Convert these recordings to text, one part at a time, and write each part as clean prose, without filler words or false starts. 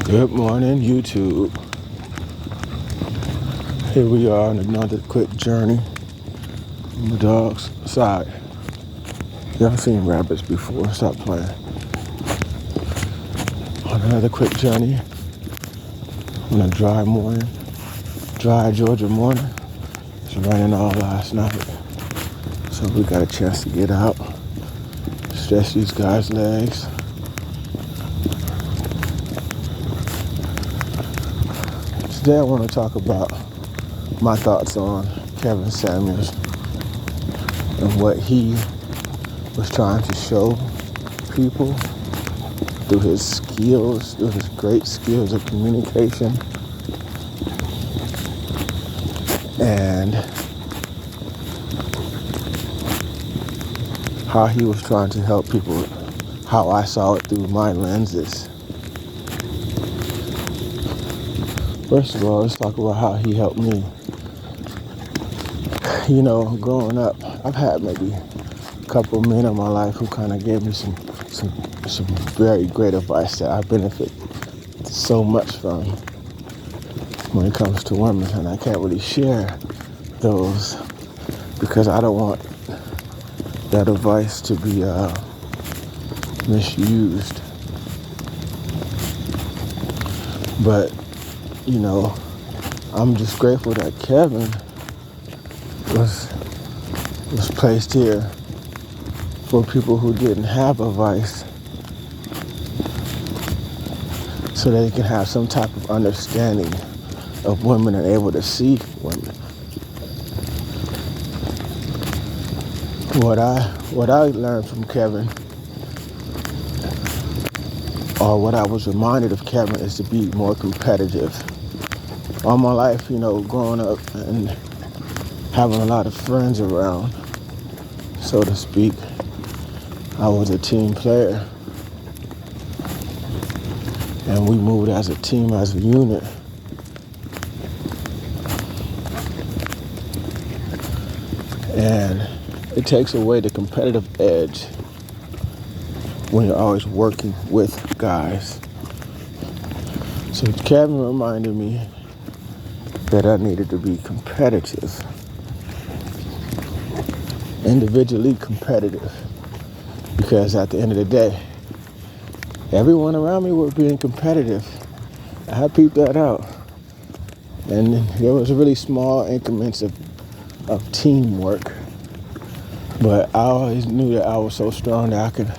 Good morning, YouTube. Here we are on another quick journey on the dog's side. Y'all seen rabbits before, stop playing. On another quick journey on a dry Georgia morning. It's raining all last night, so we got a chance to get out, stretch these guys' legs. Today I want to talk about my thoughts on Kevin Samuels and what he was trying to show people through his skills, through his great skills of communication, and how he was trying to help people, how I saw it through my lenses. First of all, let's talk about how he helped me. You know, growing up, I've had maybe a couple of men in my life who kind of gave me some very great advice that I benefit so much from when it comes to women, and I can't really share those because I don't want that advice to be misused. But, you know, I'm just grateful that Kevin was placed here for people who didn't have advice, so they can have some type of understanding of women and able to see women. What I learned from Kevin, or what I was reminded of Kevin, is to be more competitive. All my life, you know, growing up and having a lot of friends around, so to speak, I was a team player. And we moved as a team, as a unit. And it takes away the competitive edge when you're always working with guys. So Kevin reminded me that I needed to be competitive. Individually competitive. Because at the end of the day, everyone around me was being competitive. I peeped that out. And there was really small increments of teamwork. But I always knew that I was so strong that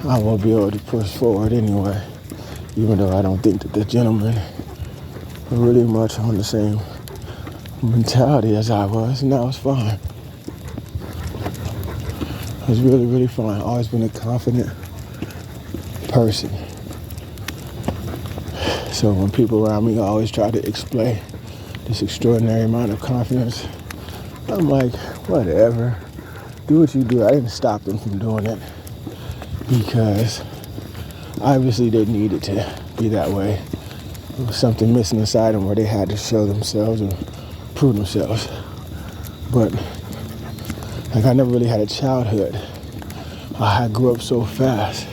I would be able to push forward anyway. Even though I don't think that the gentlemen were really much on the same mentality as I was. And that was fine. It was really, really fine. Always been a confident person. So when people around me always try to display this extraordinary amount of confidence, I'm like, whatever. Do what you do. I didn't stop them from doing it because obviously they needed to be that way. There was something missing inside them where they had to show themselves and prove themselves. But like, I never really had a childhood. I grew up so fast.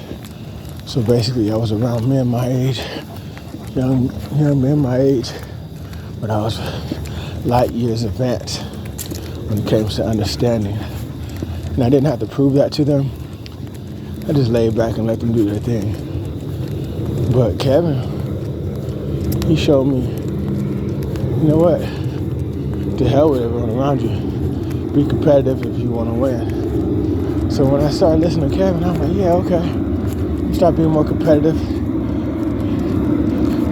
So basically I was around men my age, young men my age, but I was light years advanced when it came to understanding. And I didn't have to prove that to them. I just laid back and let them do their thing. But Kevin, he showed me, you know what? To hell with everyone around you. Be competitive if you want to win. So when I started listening to Kevin, I'm like, yeah, okay. Start being more competitive.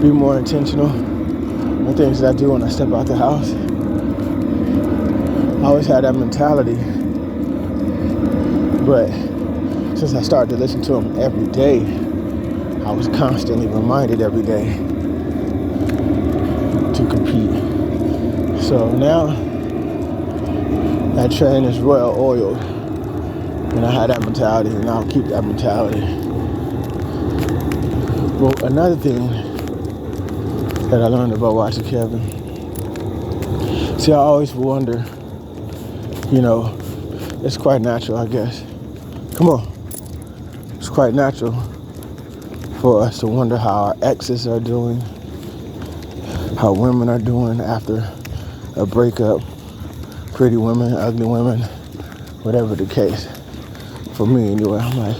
Be more intentional on things that I do when I step out the house. I always had that mentality. But since I started to listen to him every day, I was constantly reminded every day to compete. So now that train is well oiled, and I had that mentality, and I'll keep that mentality. Well, another thing that I learned about watching Kevin, see, I always wonder, you know, it's quite natural, I guess. Come on. It's quite natural for us to wonder how our exes are doing, how women are doing after a breakup, pretty women, ugly women, whatever the case. For me anyway, I'm like,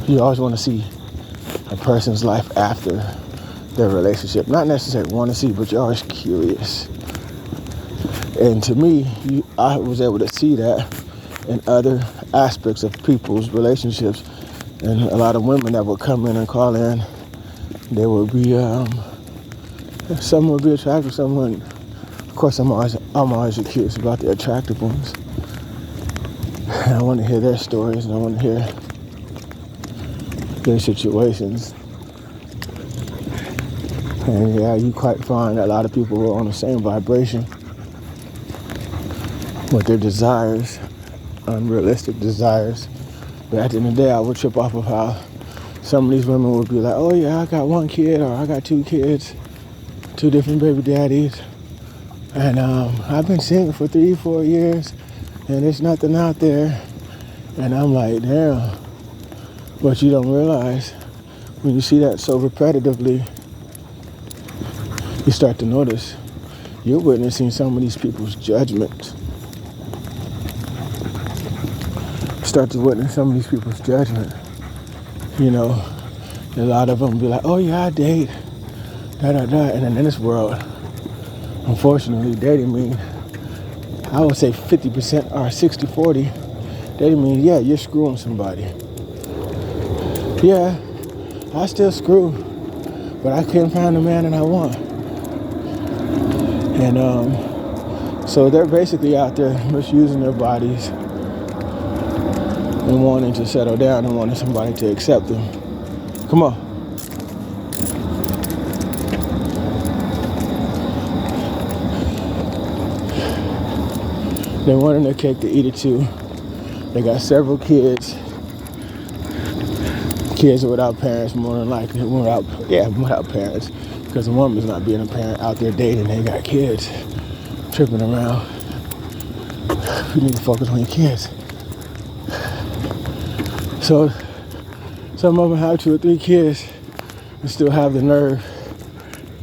you always want to see a person's life after their relationship. Not necessarily want to see, but you're always curious. And to me, I was able to see that in other aspects of people's relationships. And a lot of women that would come in and call in, they would be, some would be attractive, some wouldn't. Of course, I'm always curious about the attractive ones. And I want to hear their stories, and I want to hear their situations. And yeah, you quite find that a lot of people were on the same vibration with their desires, unrealistic desires. But at the end of the day, I would trip off of how some of these women would be like, oh yeah, I got one kid, or I got 2 kids, 2 different baby daddies. And I've been single for 3-4 years, and there's nothing out there. And I'm like, damn. But you don't realize, when you see that so repetitively, you start to notice you're witnessing some of these people's judgment. Start to witness some of these people's judgment. A lot of them be like, oh yeah, I date, da-da-da. And then in this world, unfortunately, dating means, I would say 50% or 60-40. Dating means, yeah, you're screwing somebody. Yeah, I still screw, but I can't find the man that I want. And so they're basically out there misusing their bodies and wanting to settle down and wanting somebody to accept them. Come on. They wanting their cake to eat it too. They got several kids. Kids without parents, more than likely. Without parents. Because a woman's not being a parent out there dating. They got kids tripping around. You need to focus on your kids. So some of them have 2 or 3 kids and still have the nerve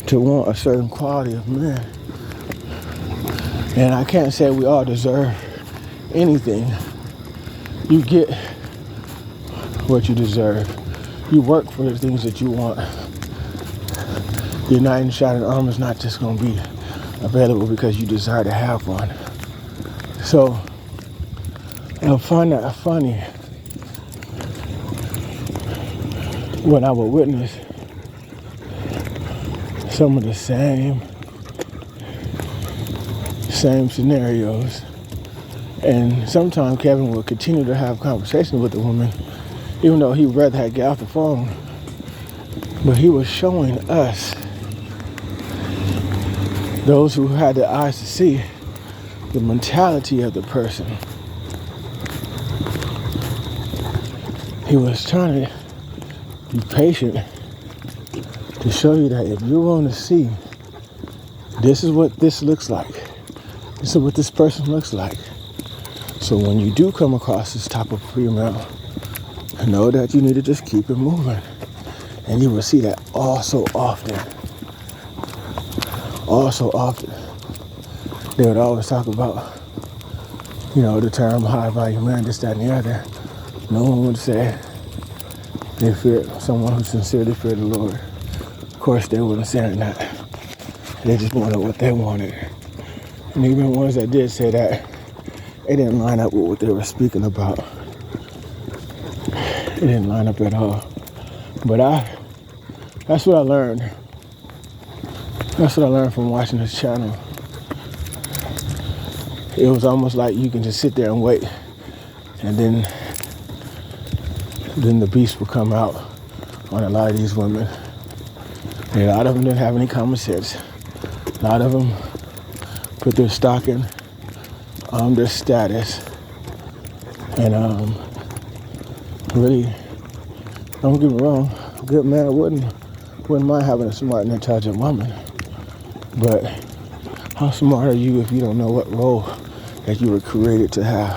to want a certain quality of man. And I can't say we all deserve anything. You get what you deserve. You work for the things that you want. Your knight in shining armor is not just going to be available because you desire to have one. So I find that funny when I would witness some of the same scenarios. And sometimes Kevin would continue to have conversations with the woman, even though he'd rather get off the phone. But he was showing us, those who had the eyes to see, the mentality of the person. He was trying to be patient to show you that if you want to see, this is what this looks like. This is what this person looks like. So when you do come across this type of female, know that you need to just keep it moving. And you will see that all so often. All so often. They would always talk about, the term high value man, this, that, and the other. No one would say they fear someone who sincerely feared the Lord. Of course, they wouldn't say that. They just wanted what they wanted. And even ones that did say that, it didn't line up with what they were speaking about. It didn't line up at all. But that's what I learned. That's what I learned from watching this channel. It was almost like you can just sit there and wait, and then the beast will come out on a lot of these women. And a lot of them didn't have any common sense. A lot of them put their stock in their status. And really, don't get me wrong, a good man wouldn't mind having a smart and intelligent woman. But how smart are you if you don't know what role that you were created to have?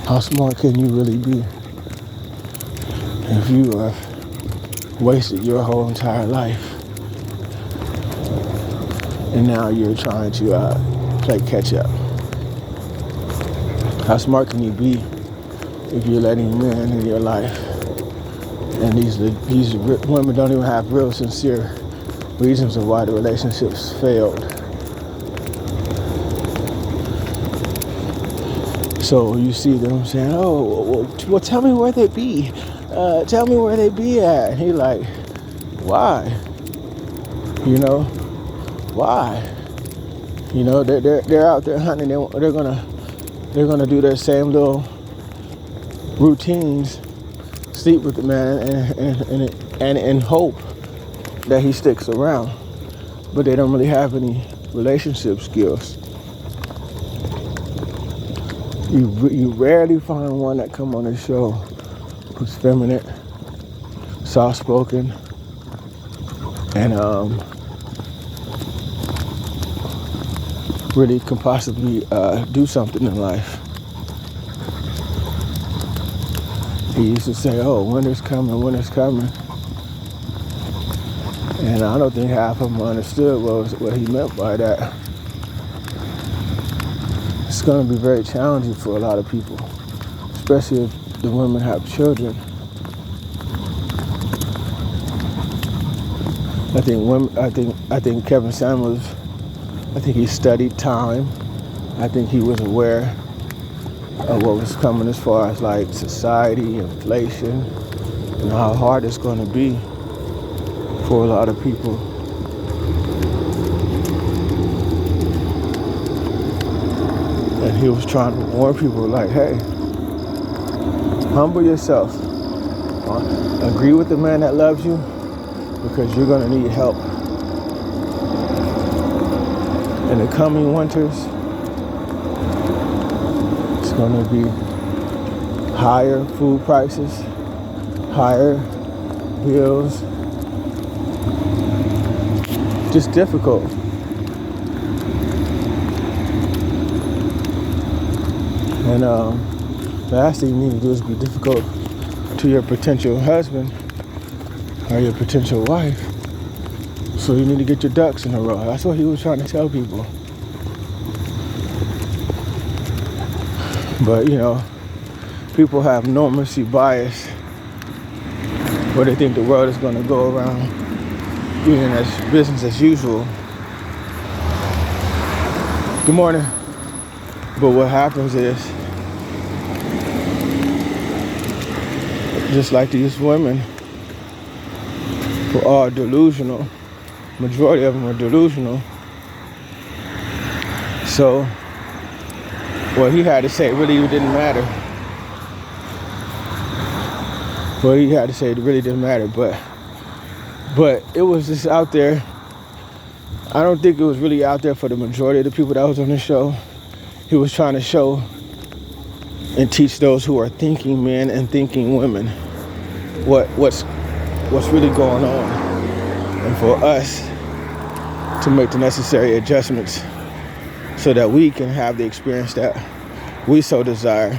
How smart can you really be If you have wasted your whole entire life and now you're trying to play catch up, how smart can you be if you're letting men in your life and these women don't even have real sincere reasons of why the relationships failed? So you see them saying, oh, well tell me where they be. Tell me where they be at. And he's like, why? You know, why? You know, they're out there hunting. They're gonna do their same little routines, sleep with the man, and hope that he sticks around. But they don't really have any relationship skills. You rarely find one that come on the show who's feminine, soft-spoken, and really can possibly do something in life. He used to say, oh, winter's coming, winter's coming. And I don't think half of them understood what he meant by that. It's going to be very challenging for a lot of people, especially if the women have children. I think Kevin Samuels, I think he studied time. I think he was aware of what was coming as far as like society, inflation, and how hard it's going to be for a lot of people. And he was trying to warn people like, hey, humble yourself. Agree with the man that loves you, because you're going to need help. In the coming winters, it's going to be higher food prices, higher bills, just difficult. And the last thing you need to do is be difficult to your potential husband or your potential wife. So you need to get your ducks in a row. That's what he was trying to tell people. But, you know, people have normacy bias where they think the world is going to go around being as business as usual. Good morning. But what happens is, just like these women who are delusional, majority of them are delusional. So what he had to say really didn't matter. What he had to say really didn't matter, but it was just out there. I don't think it was really out there for the majority of the people that was on the show. He was trying to show and teach those who are thinking men and thinking women what's really going on, and for us to make the necessary adjustments so that we can have the experience that we so desire.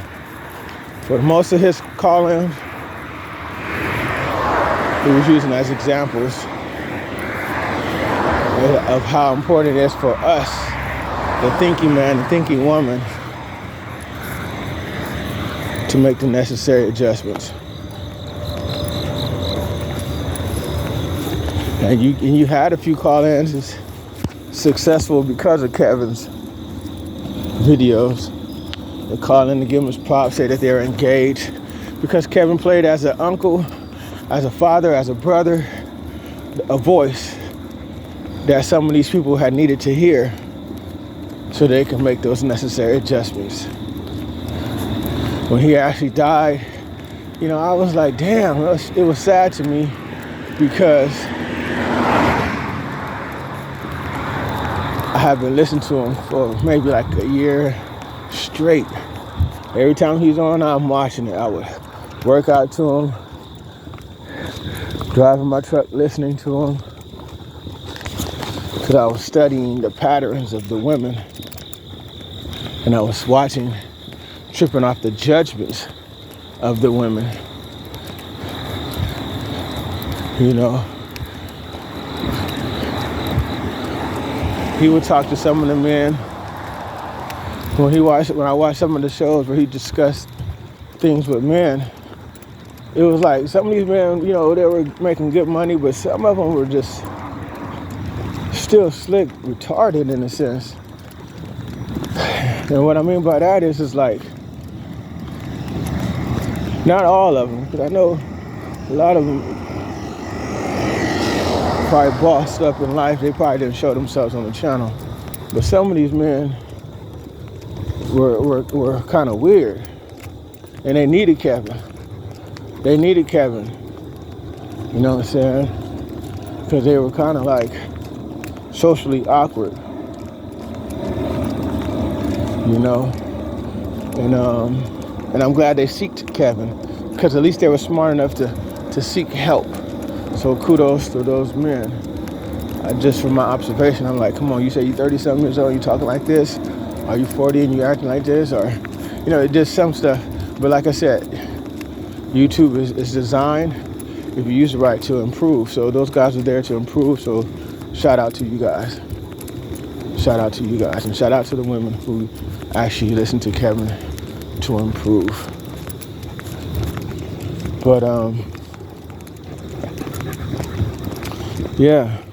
For most of his call-ins, he was using as examples of how important it is for us, the thinking man, the thinking woman, to make the necessary adjustments. And you had a few call-ins that's successful because of Kevin's videos. They call in to give him his props, say that they're engaged, because Kevin played as an uncle, as a father, as a brother, a voice that some of these people had needed to hear so they can make those necessary adjustments. When he actually died, you know, I was like, damn, it was sad to me, because I have been listening to him for maybe like a year straight. Every time he's on, I'm watching it. I would work out to him, driving my truck, listening to him, because I was studying the patterns of the women, and I was tripping off the judgments of the women. You know, he would talk to some of the men when I watched some of the shows where he discussed things with men. It was like some of these men, you know, they were making good money, but some of them were just still slick, retarded in a sense. And what I mean by that is like, not all of them, because I know a lot of them probably bossed up in life. They probably didn't show themselves on the channel. But some of these men were kind of weird. And they needed Kevin. They needed Kevin. You know what I'm saying? Because they were kind of like socially awkward. You know? And I'm glad they seeked Kevin, because at least they were smart enough to seek help. So kudos to those men. Just from my observation, I'm like, come on, you say you're 30-something years old, you talking like this? Are you 40 and you acting like this? Or, you know, just some stuff. But like I said, YouTube is designed, if you use it right, to improve. So those guys are there to improve. So shout out to you guys. Shout out to you guys. And shout out to the women who actually listen to Kevin to improve. But, yeah,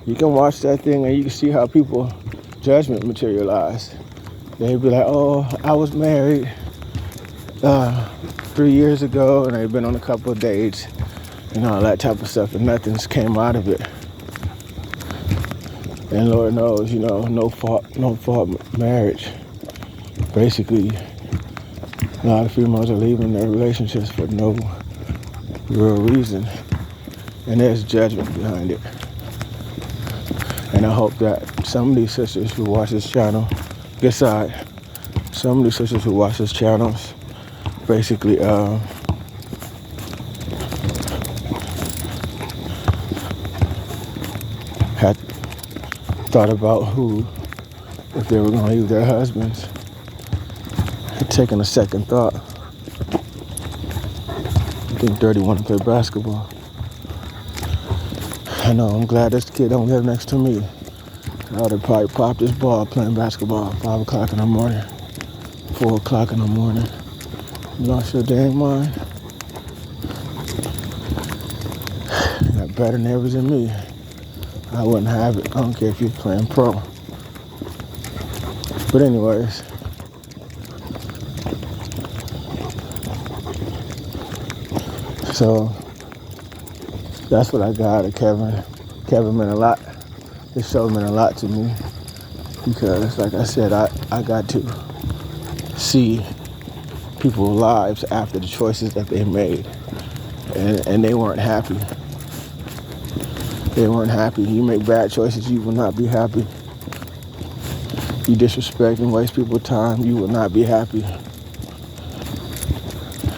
you can watch that thing and you can see how people judgment materialize. They'd be like, oh, I was married 3 years ago and they've been on a couple of dates and all that type of stuff, and nothing's came out of it. And Lord knows, you know, no fault marriage. Basically, a lot of females are leaving their relationships for no real reason. And there's judgment behind it. And I hope that some of these sisters who watch this channel, some of these sisters who watch this channel basically had thought about if they were going to leave their husbands, had taken a second thought. I think Dirty want to play basketball. I know, I'm glad this kid don't live next to me. I would have probably popped this ball playing basketball at 5 o'clock in the morning, 4 o'clock in the morning. You lost your dang mind. You got better neighbors than me. I wouldn't have it. I don't care if you're playing pro. But anyways, so that's what I got at Kevin. Kevin meant a lot. This show meant a lot to me because, like I said, I got to see people's lives after the choices that they made. And they weren't happy. They weren't happy. You make bad choices, you will not be happy. You disrespect and waste people's time, you will not be happy.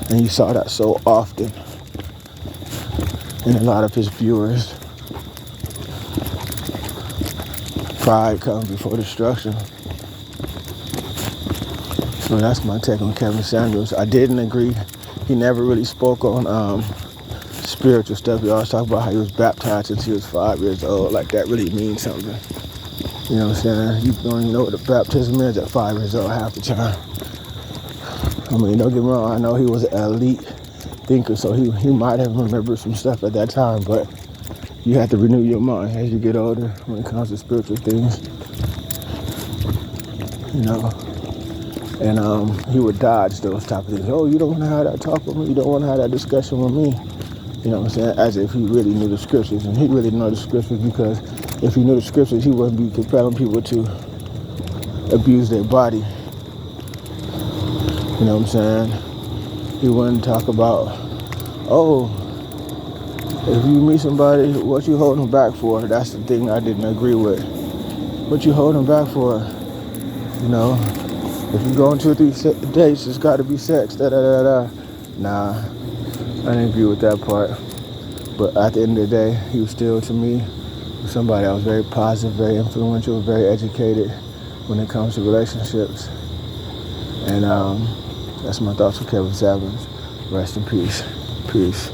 And you saw that so often in a lot of his viewers. Pride comes before destruction. So that's my take on Kevin Samuels. I didn't agree. He never really spoke on spiritual stuff. He always talked about how he was baptized since he was 5 years old. Like that really means something. You know what I'm saying? You don't even know what a baptism is at 5 years old half the time. I mean, don't get me wrong, I know he was an elite thinker, so he might have remembered some stuff at that time, but you have to renew your mind as you get older when it comes to spiritual things. You know? And he would dodge those type of things. Oh, you don't want to have that talk with me? You don't want to have that discussion with me? You know what I'm saying? As if he really knew the scriptures. And he really knew the scriptures because if he knew the scriptures, he wouldn't be compelling people to abuse their body. You know what I'm saying? He wouldn't talk about, oh, if you meet somebody, what you holding back for? That's the thing I didn't agree with. What you holding back for? You know, if you go on 2 or 3 dates, it's got to be sex. Nah, I didn't agree with that part. But at the end of the day, he was still, to me, somebody that was very positive, very influential, very educated when it comes to relationships. And that's my thoughts on Kevin Samuels. Rest in peace. Peace.